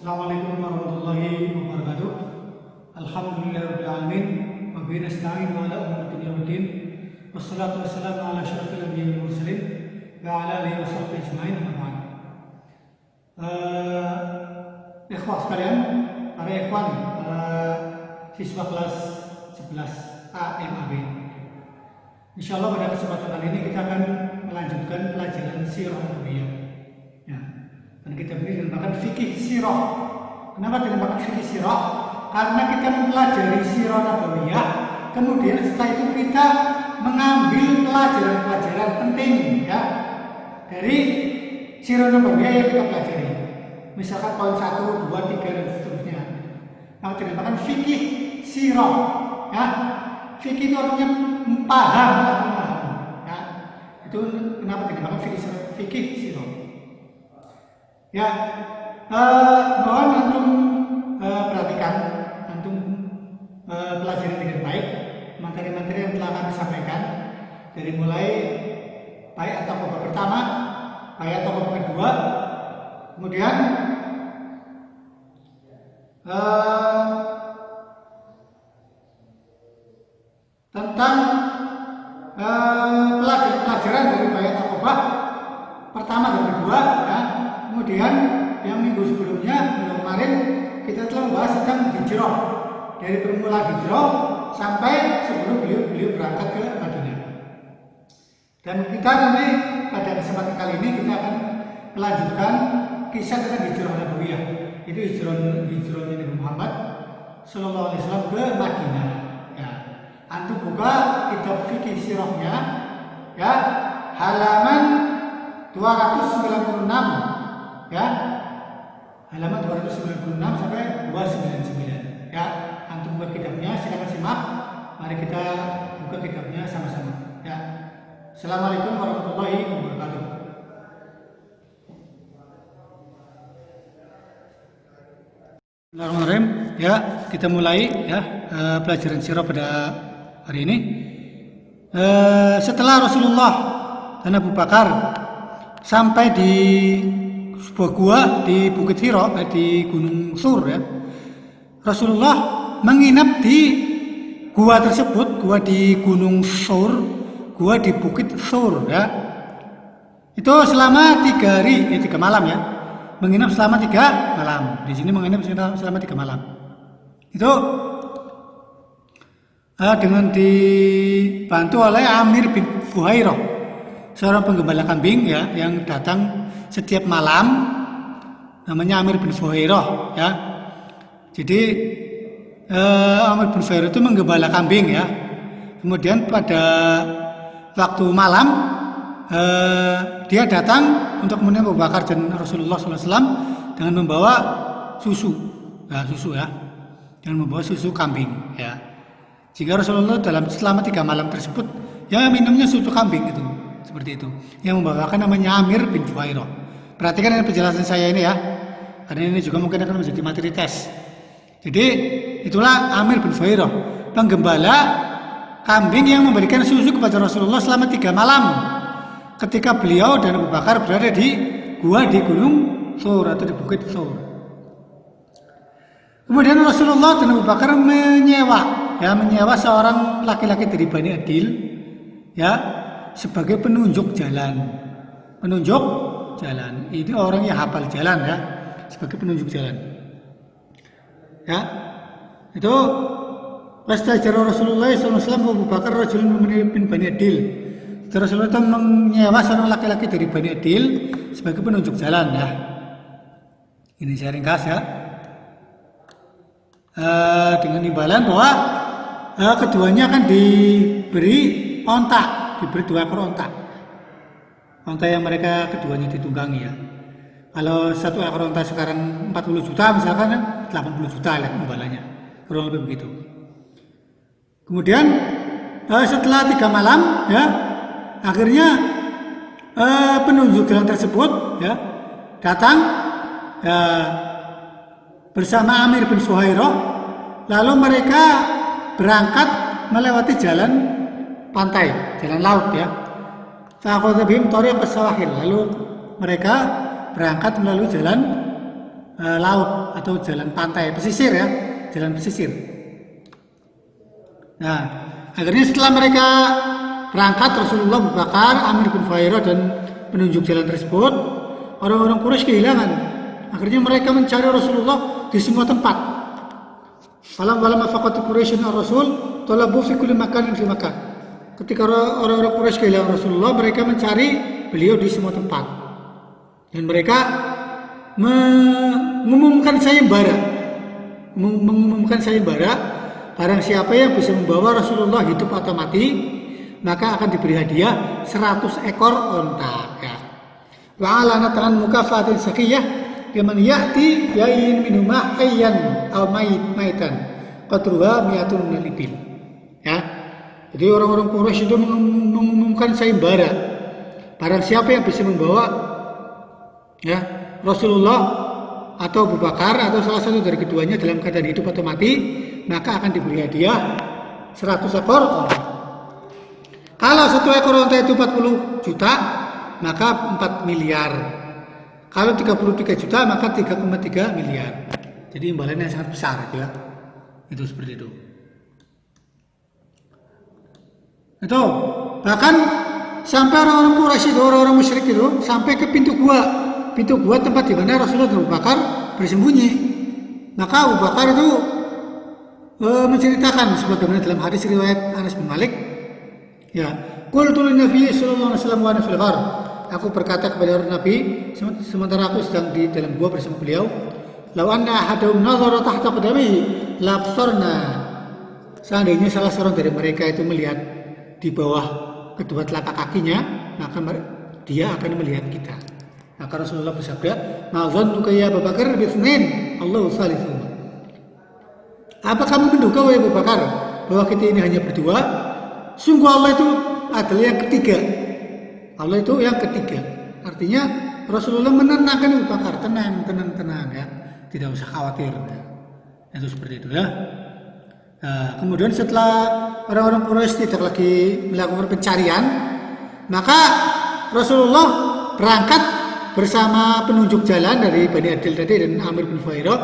Assalamualaikum warahmatullahi wabarakatuh. Alhamdulillahirabbil alamin wa bihi nasta'in ala umuri dunya waddin. Wassalatu wassalamu ala asyrafil anbiya'i wal mursalin wa ala alihi washabbihi ajmain. Ikhwah sekalian, para ikhwan, siswa kelas 11 AMAB. Insyaallah pada kesempatan kali ini kita akan melanjutkan pelajaran sirah nabawiyah. Ya. Dan kita beri dinamakan fikih sirah. Kenapa dinamakan fikih sirah? Karena kita mempelajari sirah nabawiyah, kemudian setelah itu kita mengambil pelajaran-pelajaran penting ya dari sirah nabawiyah yang kita pelajari. Misalkan poin 1, 2, 3 dan seterusnya. Maka dinamakan fikih sirah. Ya. Fikih itu artinya paham atau paham. Ya. Itu kenapa dinamakan fikih sirah. Ya, mohon antum perhatikan, antum pelajari dengan baik materi-materi yang telah kami sampaikan dari mulai bait atau babak pertama, bait atau babak kedua, kemudian tentang pelajaran dari bait atau babak pertama dan kedua, ya. Kemudian yang minggu sebelumnya, minggu kemarin kita telah membahas tentang hijrah dari permulaan hijrah sampai sebelum beliau berangkat ke Madinah. Dan kita nanti pada kesempatan kali ini kita akan melanjutkan kisah tentang hijrah nabawiyah. Itu hijrahnya Nabi Muhammad Sallallahu Alaihi Wasallam ke Madinah. Ya, antum buka kitab fikih sirahnya, ya, halaman 296. Ya, halaman 296 sampai 299. Ya, antum buka kitabnya, silakan simak. Mari kita buka kitabnya sama-sama. Ya. Assalamualaikum warahmatullahi wabarakatuh. Bismillahirrahmanirrahim. Ya, kita mulai ya pelajaran sirah pada hari ini. Setelah Rasulullah dan Abu Bakar sampai di sebuah gua di Bukit Hira, di Gunung Sur ya. Rasulullah menginap di gua tersebut, gua di Gunung Sur, gua di Bukit Sur ya. Itu selama 3 hari, 3 malam ya. Menginap selama 3 malam. Di sini menginap selama 3 malam. Itu dengan dibantu oleh Amir bin Fuhairah, seorang penggembala kambing ya yang datang setiap malam, namanya Amir bin Fuhairah ya. Jadi Amir bin Fuhairah itu menggembala kambing ya. Kemudian pada waktu malam dia datang untuk menemui Abu Bakar dan Rasulullah SAW dengan membawa susu ya, dengan membawa susu kambing ya. Jika Rasulullah selama 3 malam tersebut ya minumnya susu kambing itu, seperti itu. Yang membawakan namanya Amir bin Fuhairah. Perhatikan penjelasan saya ini ya, karena ini juga mungkin akan menjadi materi tes. Jadi itulah Amir bin Fuhairah, penggembala kambing yang memberikan susu kepada Rasulullah selama 3 malam ketika beliau dan Abu Bakar berada di gua di Gunung Sur atau di Bukit Sur. Kemudian Rasulullah dan Abu Bakar menyewa seorang laki-laki dari Bani Adil ya sebagai penunjuk jalan. Ini orang yang hafal jalan ya, sebagai penunjuk jalan. Ya, itu Wastajara Rasulullah SAW Abu Bakar rajulun bin Bani Adil. Rasulullah itu menyewa seorang laki-laki dari Bani Adil sebagai penunjuk jalan ya. Ini saya ringkas ya. Dengan imbalan bahwa keduanya akan diberi onta, diberi 2 ekor onta. Onta yang mereka keduanya ditunggangi ya. Kalau 1 ekor onta sekarang 40 juta misalkan 80 juta lah imbalannya, kurang lebih begitu. Kemudian setelah 3 malam ya, akhirnya penunjuk jalan tersebut ya datang ya, bersama Amir bin Fuhairah, lalu mereka berangkat melewati jalan pantai, jalan laut ya. Fa'akhadha bihim thariq as-sawahil. Lalu mereka berangkat melalui jalan laut atau jalan pantai pesisir ya, jalan pesisir. Nah, akhirnya setelah mereka berangkat, Rasulullah, Abu Bakar, Amir bin Fuhairah dan penunjuk jalan tersebut, orang-orang Quraisy kehilangan. Akhirnya mereka mencari Rasulullah di semua tempat. Falamma faqat Quraisyun ar-Rasul talabu fi kulli makanin fi makan. Ketika orang-orang Quraisy kehilangan Rasulullah, mereka mencari beliau di semua tempat. Dan mereka mengumumkan sayembara. Barang siapa yang bisa membawa Rasulullah hidup atau mati, maka akan diberi hadiah 100 ekor onta. Wa alana ta'an mukafatin sakiyah liman ya'ti yain minuma hayyan aw maitan qadruha mi'atun minal ibil. Ya. Jadi orang-orang Quraisy itu mengumumkan sayembara. Barang siapa yang bisa membawa ya Rasulullah atau Abu Bakar atau salah satu dari keduanya dalam keadaan hidup atau mati, maka akan diberi hadiah 100 ekor onta. Kalau 1 ekor onta itu 40 juta, maka 4 miliar. Kalau 33 juta, maka 3,3 miliar. Jadi imbalannya sangat besar itu ya. Itu seperti itu. Itu bahkan sampai orang-orang Quraisy itu, orang-orang musyrik itu sampai ke pintu gua tempat di mana Rasulullah dan Abu Bakar bersembunyi. Maka Abu Bakar itu menceritakan sebagaimana dalam hadis riwayat Anas bin Malik, ya, qultu lin Nabi sallallahu alaihi wasallam wa ana fil ghar. Aku berkata kepada Nabi sementara aku sedang di dalam gua bersama beliau, law anna ahadum nazara tahta qadamihi labsarna. Seandainya salah seorang dari mereka itu melihat di bawah kedua telapak kakinya, maka dia akan melihat kita. Maka Rasulullah bersabda, "Ma'zannuka ya Abu Bakar bitsnain, Allahu salisuhuma." Apa kamu menduga wahai Abu Bakar bahwa kita ini hanya berdua? Sungguh Allah itu adalah yang ketiga. Allah itu yang ketiga. Artinya Rasulullah menenangkan Abu Bakar, tenang ya, tidak usah khawatir. Ya. Itu seperti itu ya. Nah, kemudian setelah orang-orang Quraisy tidak lagi melakukan pencarian, maka Rasulullah berangkat bersama penunjuk jalan dari Bani Adil tadi dan Amir bin Fuhairah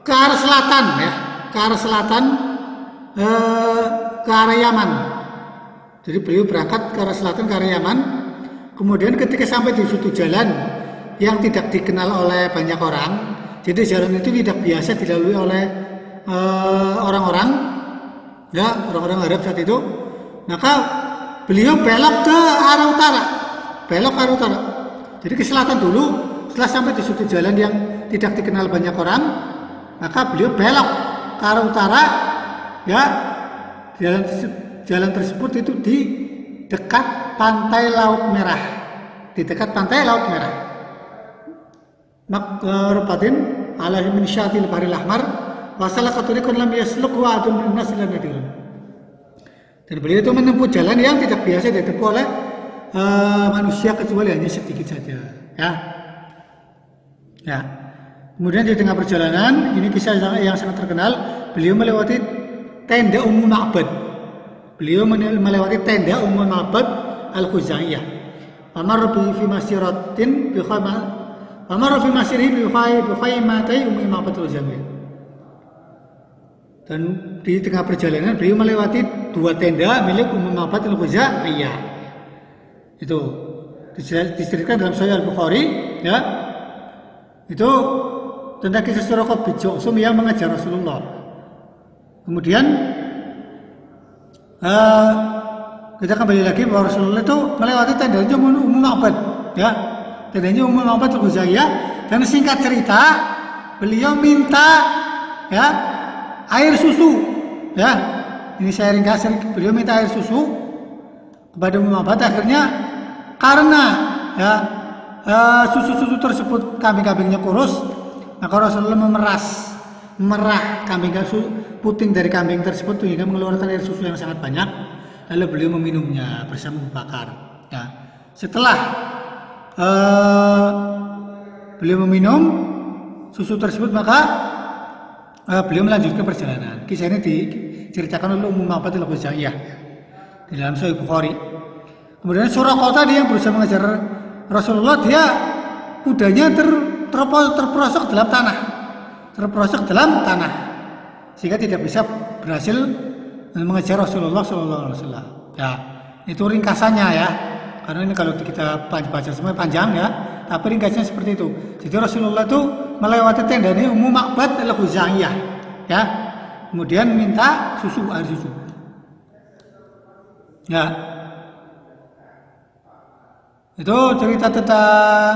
ke arah selatan ya, ke arah Yaman. Jadi beliau berangkat ke arah selatan, ke arah Yaman. Kemudian ketika sampai di suatu jalan yang tidak dikenal oleh banyak orang, jadi jalan itu tidak biasa dilalui oleh orang-orang Arab saat itu, maka beliau belok ke arah utara. Jadi ke selatan dulu. Setelah sampai di suatu jalan yang tidak dikenal banyak orang, maka beliau belok ke arah utara. Ya, jalan tersebut itu di dekat pantai Laut Merah. Makrobatin ala min syatil baril ahmar wa salakatu rikun lam yasluk wa adun nas ila nadirun. Dan beliau itu menempuh jalan yang tidak biasa ditempuh oleh manusia kecuali hanya sedikit saja. Ya. Kemudian di tengah perjalanan, ini kisah yang sangat terkenal, beliau melewati tenda Ummu Ma'bad. Al-Khuzaiyah. Amar fi masiratin bi khayma. Amar fi masirihi bi khaymatai Ummu Ma'bad al-Khuzaiyah. Dan di tengah perjalanan beliau melewati 2 tenda milik Ummu Ma'bad al-Khuzaiyah. Itu diceritakan dalam Sahih Al-Bukhari ya. Itu tentang kisah Suraqah bin Ju'shum yang mengejar Rasulullah. Kemudian kita kembali lagi bahwa Rasulullah itu melewati tendanya Ummu Ma'bad ya. Tendanya Ummu Ma'bad al-Khuzaiyah, dan singkat cerita beliau minta ya air susu ya. Ini saya ringkas, beliau minta air susu kepada Ummu Ma'bad. Akhirnya karena ya susu-susu tersebut kambing-kambingnya kurus, maka Rasulullah memerah puting dari kambing tersebut hingga mengeluarkan air susu yang sangat banyak, lalu beliau meminumnya bersama Abu Bakar. Ya. Setelah beliau meminum susu tersebut, maka beliau melanjutkan perjalanan. Kisah ini diceritakan oleh Ummu Ma'bad al-Khuzaiyah di dalam Sahih Bukhari. Kemudian Suraqah tadi yang berusaha mengejar Rasulullah, dia kudanya terperosok dalam tanah, sehingga tidak bisa berhasil mengejar Rasulullah SAW. Ya, itu ringkasannya ya. Karena ini kalau kita baca semua panjang ya, tapi ringkasnya seperti itu. Jadi Rasulullah itu melewati tenda ini Ummu Ma'bad al-Khuzaiyah, ya. Kemudian minta air susu. Ya. Itu cerita tentang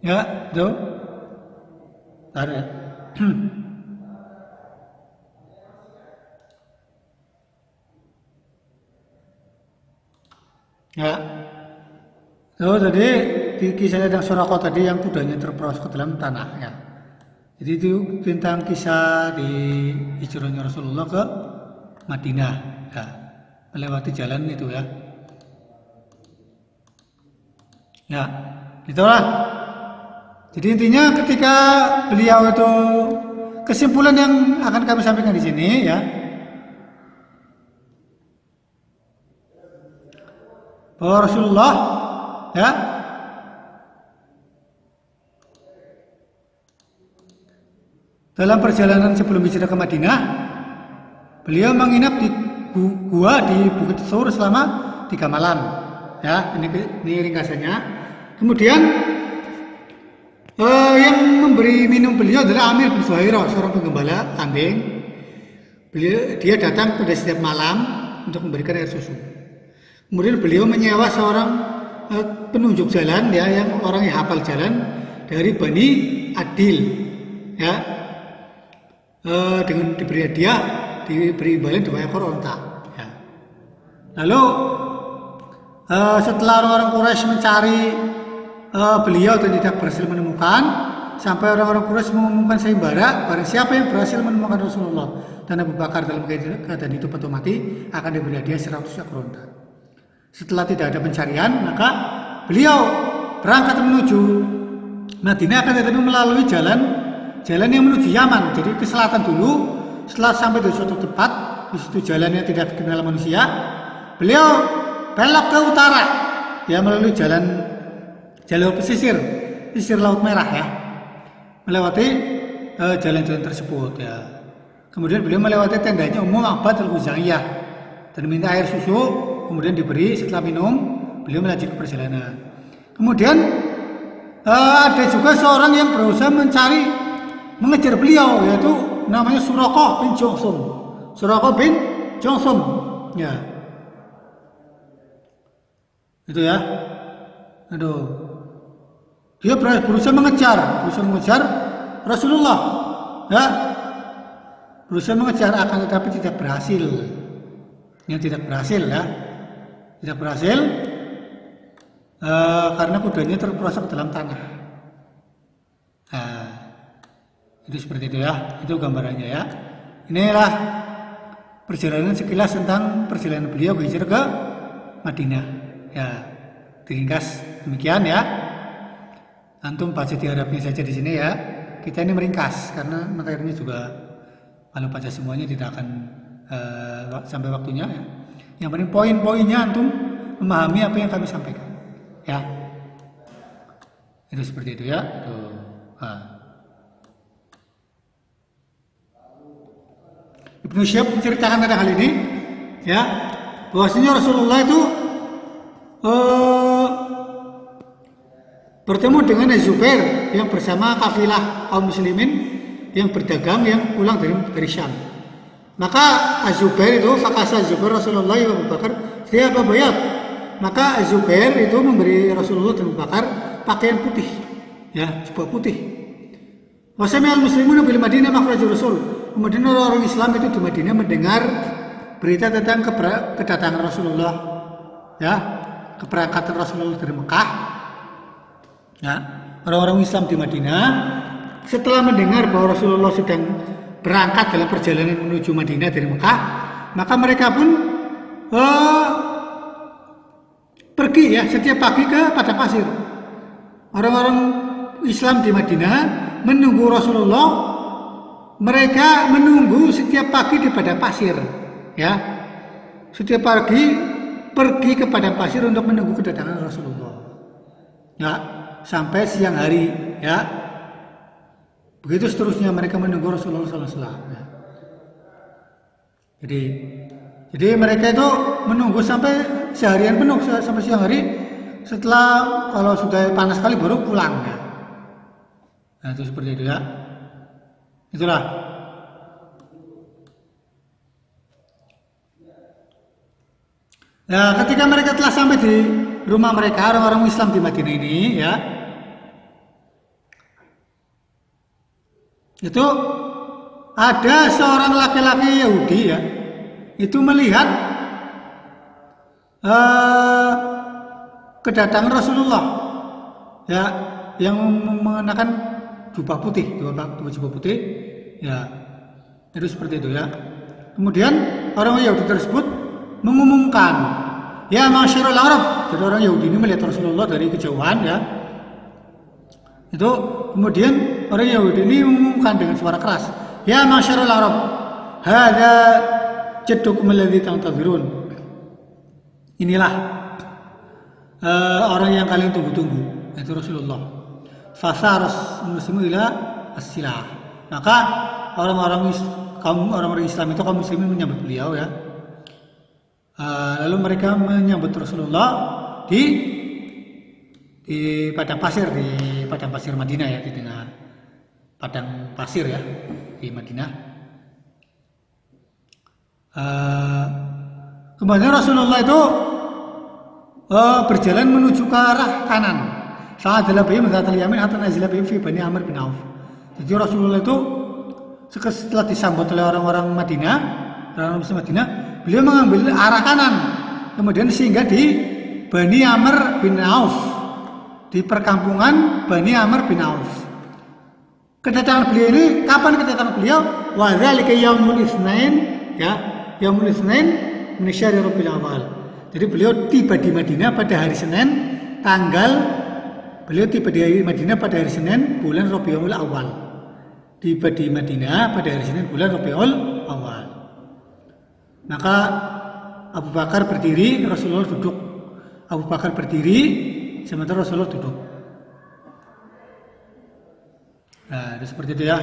ya, itu. Tadi ya. Ya, jadi di kisah tentang Suraqah tadi yang kudanya terperosok ke dalam tanah ya. Jadi itu tentang kisah di hijrahnya Rasulullah ke Madinah ya, melewati jalan itu ya. Ya, itulah. Jadi intinya ketika beliau itu, kesimpulan yang akan kami sampaikan di sini ya, bahwa Rasulullah ya dalam perjalanan sebelum hijrah ke Madinah, beliau menginap di gua di Bukit Tsur selama 3 malam. Ya, ini ringkasannya. Kemudian yang memberi minum beliau adalah Amir bin Zuhairah, seorang penggembala kambing. Dia datang pada setiap malam untuk memberikan air susu. Kemudian beliau menyewa seorang penunjuk jalan ya, yang orang yang hafal jalan dari Bani Adil ya, dengan diberi hadiah, diberi imbalan 2 ekor onta ya. Lalu setelah orang-orang Quraisy mencari beliau dan tidak berhasil menemukan, sampai orang-orang Quraisy mengumumkan sayembara, barang siapa yang berhasil menemukan Rasulullah dan Abu Bakar dalam keadaan hidup atau mati akan diberi hadiah 100 ekor onta. Setelah tidak ada pencarian, maka beliau berangkat menuju Madinah, akan tetapi melalui jalan yang menuju Yaman. Jadi ke selatan dulu. Setelah sampai di suatu tempat, di situ jalannya tidak dikenal manusia, beliau belok ke utara, ya, melalui jalur pesisir Laut Merah ya, melewati jalan-jalan tersebut ya. Kemudian beliau melewati tendanya Ummu Ma'bad al-Khuzaiyah dan minta air susu. Kemudian diberi, setelah minum beliau melanjutkan perjalanan. Kemudian ada juga seorang yang berusaha mengejar beliau, yaitu namanya Suraqah bin Jungsum ya. Itu ya. Aduh. Dia berusaha mengejar Rasulullah ya. Berusaha mengejar, akan tetapi tidak berhasil. Tidak berhasil karena kudanya terperosok ke dalam tanah. Nah, itu seperti itu ya, itu gambarannya ya. Inilah perjalanan sekilas tentang perjalanan beliau hijrah ke Madinah ya, diringkas demikian ya. Antum baca di Arabnya saja di sini ya, kita ini meringkas karena materinya juga kalau baca semuanya tidak akan sampai waktunya ya. Yang penting poin-poinnya antum memahami apa yang kami sampaikan ya. Itu seperti itu ya. Tuh. Nah. Ibnu Syihab menceritakan tentang hal ini ya, bahwasanya Rasulullah itu bertemu dengan Az-Zubair yang bersama kafilah kaum muslimin yang berdagang yang pulang dari Syam. Maka Az-Zubair itu fakasa Az-Zubair Rasulullah wa Abu Bakar siapa bayat. Maka Az-Zubair itu memberi Rasulullah dan Abu Bakar pakaian putih ya, jubah putih. Wasami'al muslimuna bil Madinah makhrajur Rasul. Kemudian orang Islam itu di Madinah mendengar berita tentang kedatangan Rasulullah ya, keberangkatan Rasulullah dari Mekah ya. Orang-orang Islam di Madinah setelah mendengar bahwa Rasulullah sedang berangkat dalam perjalanan menuju Madinah dari Mekah, maka mereka pun pergi ya setiap pagi ke padang pasir. Orang-orang Islam di Madinah menunggu Rasulullah, mereka menunggu setiap pagi di padang pasir ya. Setiap pagi pergi ke padang pasir untuk menunggu kedatangan Rasulullah ya, sampai siang hari, ya. Begitu seterusnya mereka menunggu Rasulullah SAW. Ya. Jadi mereka itu menunggu sampai seharian penuh, sampai siang hari. Setelah kalau sudah panas sekali baru pulang. Ya. Nah itu seperti itu ya. Itulah. Nah, ketika mereka telah sampai di rumah mereka, orang-orang Islam di Madinah ini, ya, itu ada seorang laki-laki Yahudi, ya, itu melihat kedatangan Rasulullah, ya, yang mengenakan jubah putih, jubah putih, ya, itu seperti itu ya. Kemudian orang Yahudi tersebut mengumumkan, ya masyarul Arab. Jadi orang Yahudi ini melihat Rasulullah dari kejauhan, ya. Itu kemudian orang Yahudi ini mengumumkan dengan suara keras, ya masyarul Arab, hada jaddukum alladzi tantazirun. Inilah orang yang kalian tunggu-tunggu, yaitu Rasulullah. Fasaros muslimu ila as-silah. Maka orang-orang Islam itu kaum muslimin menyambut beliau, ya. Lalu mereka menyambut Rasulullah di padang pasir Madinah, ya, di tengah padang pasir, ya, di Madinah. Kemudian Rasulullah itu berjalan menuju ke arah kanan. Saat adalah bihim dzatal yamin hatta nazila bihim fi Bani Amr bin Auf. Jadi Rasulullah itu setelah disambut oleh orang-orang Madinah, orang Muslim Madinah, beliau mengambil arah kanan. Kemudian sehingga di Bani Amr bin Auf, di perkampungan Bani Amr bin Auf. Kedatangan beliau ini, kapan kedatangan beliau? Wa dzalika yaumul itsnain, ya, yaumul itsnain min syahri Rabiul Awal. Jadi beliau tiba di Madinah pada hari Senin, beliau tiba di Madinah pada hari Senin bulan Rabiul Awal. Tiba di Madinah pada hari Senin bulan Rabiul Awal. Maka Abu Bakar berdiri, Rasulullah duduk. Abu Bakar berdiri, sementara Rasulullah duduk. Nah, itu seperti itu ya.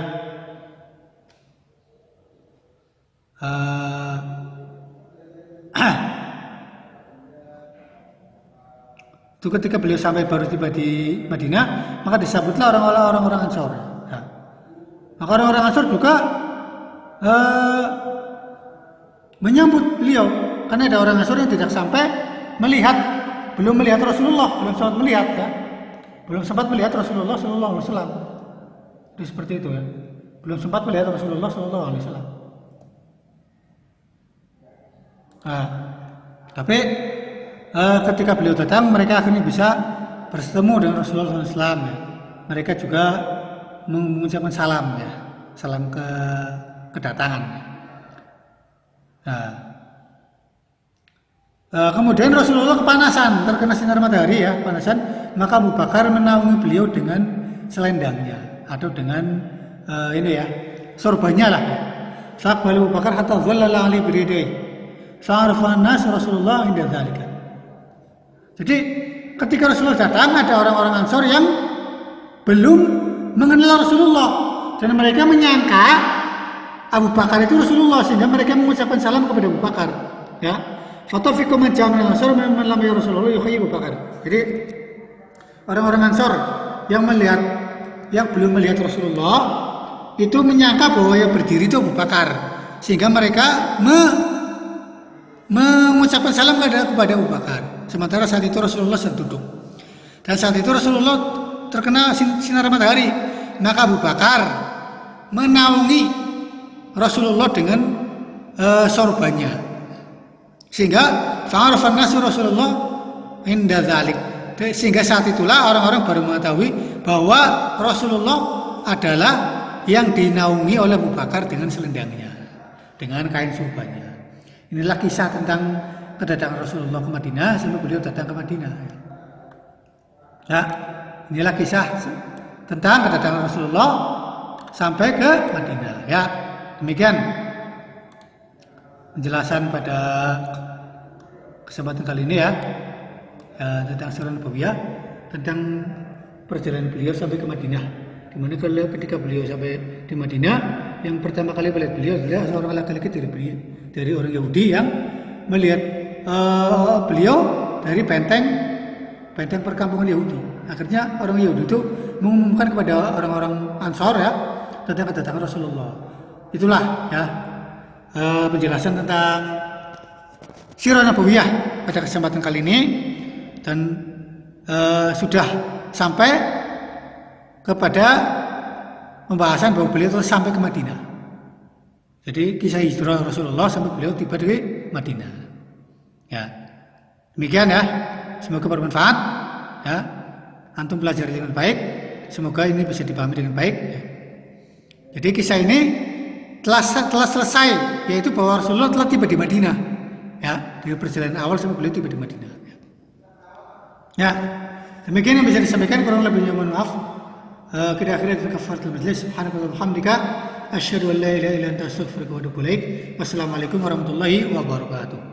Itu ketika beliau sampai baru tiba di Madinah, maka disambutlah orang-orang Ansor. Ya. Maka orang-orang Ansor juga menyambut beliau, karena ada orang Ansor yang tidak sampai belum melihat Rasulullah, belum sempat melihat Rasulullah Sallallahu Alaihi Wasallam. Itu seperti itu ya, belum sempat melihat Rasulullah Sallallahu Alaihi Wasallam. Nah, tapi ketika beliau datang, mereka akhirnya bisa bertemu dengan Rasulullah SAW. Ya. Mereka juga mengucapkan salam, ya, salam kedatangan. Nah, kemudian Rasulullah kepanasan, terkena sinar matahari, ya, kepanasan. Maka Abu Bakar menaungi beliau dengan selendangnya atau dengan sorbannya lah. Saat Abu Bakar hatta dhallala ali biridai. Sa'arafan nas Rasulullah inda dzalika. Jadi ketika Rasulullah datang, ada orang-orang Ansor yang belum mengenal Rasulullah, dan mereka menyangka Abu Bakar itu Rasulullah, sehingga mereka mengucapkan salam kepada Abu Bakar. Ya, fatafiqu man ja'a minal Ansor man lam yara Rasulullah yukhayyi Abu Bakar. Jadi orang-orang Ansor yang belum melihat Rasulullah itu menyangka bahwa yang berdiri itu Abu Bakar, sehingga mereka mengucapkan salam kepada Abu Bakar. Sementara saat itu Rasulullah sedang duduk, dan saat itu Rasulullah terkena sinar matahari. Maka Abu Bakar menaungi Rasulullah dengan sorbannya, sehingga fa'arafan nasu Rasulullah inda dzalik. Sehingga saat itulah orang-orang baru mengetahui bahwa Rasulullah adalah yang dinaungi oleh Abu Bakar dengan selendangnya, dengan kain sorbannya. Inilah kisah tentang kedatangan Rasulullah ke Madinah sebelum beliau datang ke Madinah. Ya, inilah kisah tentang kedatangan Rasulullah sampai ke Madinah. Ya, demikian penjelasan pada kesempatan kali ini, ya, tentang Sirah Nabawiyah. tentang perjalanan beliau sampai ke Madinah. Di mana kalau ketika beliau sampai di Madinah, yang pertama kali melihat beliau adalah seorang laki-laki dari orang Yahudi yang melihat beliau dari benteng perkampungan Yahudi. Akhirnya orang Yahudi itu mengumumkan kepada orang-orang Ansor ya tentang kedatangan Rasulullah. Itulah ya penjelasan tentang Sirah Nabawiyah pada kesempatan kali ini, dan sudah sampai kepada pembahasan bahwa beliau telah sampai ke Madinah. Jadi kisah hijrah Rasulullah sampai beliau tiba di Madinah. Ya, demikian ya. Semoga bermanfaat. Ya, antum belajar dengan baik. Semoga ini bisa dipahami dengan baik. Ya. Jadi kisah ini telah selesai, yaitu bahwa Rasulullah telah tiba di Madinah. Ya, dari perjalanan awal sampai beliau tiba di Madinah. Ya, demikian yang bisa disampaikan, kurang lebihnya mohon maaf. Kita akhirnya kafaratul majlis. Subhanallahi wa bihamdika asyhadu an la ilaha illa anta astaghfiruka wa atubu ilaik. Wassalamualaikum warahmatullahi wabarakatuh.